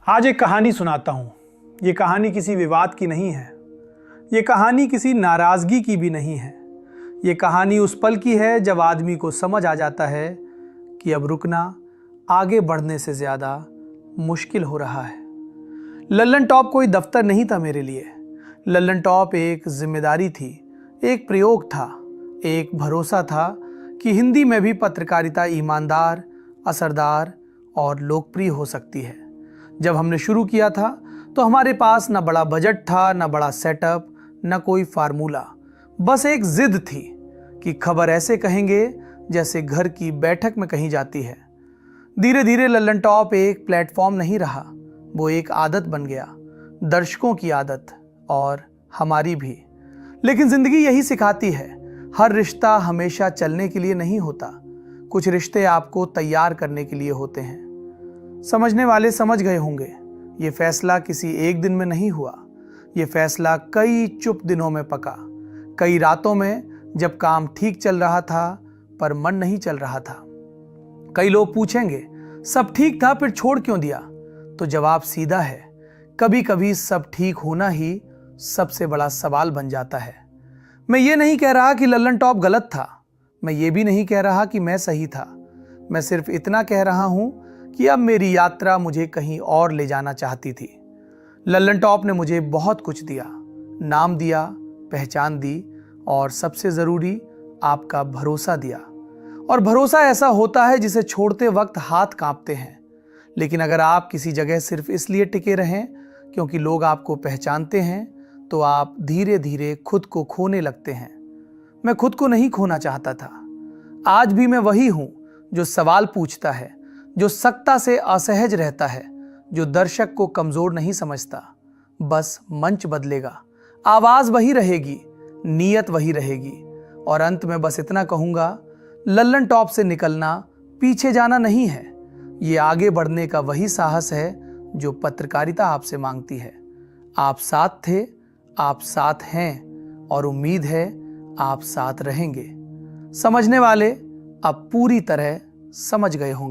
आज एक कहानी सुनाता हूँ। ये कहानी किसी विवाद की नहीं है। ये कहानी किसी नाराज़गी की भी नहीं है। ये कहानी उस पल की है जब आदमी को समझ आ जाता है कि अब रुकना आगे बढ़ने से ज़्यादा मुश्किल हो रहा है। लल्लन टॉप कोई दफ्तर नहीं था मेरे लिए। लल्लन टॉप एक जिम्मेदारी थी, एक प्रयोग था, एक भरोसा था कि हिंदी में भी पत्रकारिता ईमानदार, असरदार और लोकप्रिय हो सकती है। जब हमने शुरू किया था तो हमारे पास न बड़ा बजट था, न बड़ा सेटअप, न कोई फार्मूला। बस एक जिद थी कि खबर ऐसे कहेंगे जैसे घर की बैठक में कही जाती है। धीरे धीरे लल्लन टॉप एक प्लेटफॉर्म नहीं रहा, वो एक आदत बन गया, दर्शकों की आदत और हमारी भी। लेकिन जिंदगी यही सिखाती है, हर रिश्ता हमेशा चलने के लिए नहीं होता। कुछ रिश्ते आपको तैयार करने के लिए होते हैं। समझने वाले समझ गए होंगे, ये फैसला किसी एक दिन में नहीं हुआ। ये फैसला कई चुप दिनों में पका, कई रातों में जब काम ठीक चल रहा था पर मन नहीं चल रहा था। कई लोग पूछेंगे, सब ठीक था फिर छोड़ क्यों दिया? तो जवाब सीधा है, कभी कभी सब ठीक होना ही सबसे बड़ा सवाल बन जाता है। मैं ये नहीं कह रहा कि लल्लन टॉप गलत था, मैं ये भी नहीं कह रहा कि मैं सही था। मैं सिर्फ इतना कह रहा हूं कि अब मेरी यात्रा मुझे कहीं और ले जाना चाहती थी। लल्लन टॉप ने मुझे बहुत कुछ दिया, नाम दिया, पहचान दी और सबसे ज़रूरी आपका भरोसा दिया। और भरोसा ऐसा होता है जिसे छोड़ते वक्त हाथ कांपते हैं। लेकिन अगर आप किसी जगह सिर्फ इसलिए टिके रहें क्योंकि लोग आपको पहचानते हैं तो आप धीरे धीरे खुद को खोने लगते हैं। मैं खुद को नहीं खोना चाहता था। आज भी मैं वही हूं जो सवाल पूछता है, जो सत्ता से असहज रहता है, जो दर्शक को कमजोर नहीं समझता। बस मंच बदलेगा, आवाज वही रहेगी, नीयत वही रहेगी। और अंत में बस इतना कहूंगा, लल्लन टॉप से निकलना पीछे जाना नहीं है, ये आगे बढ़ने का वही साहस है जो पत्रकारिता आपसे मांगती है। आप साथ थे, आप साथ हैं और उम्मीद है आप साथ रहेंगे। समझने वाले अब पूरी तरह समझ गए होंगे।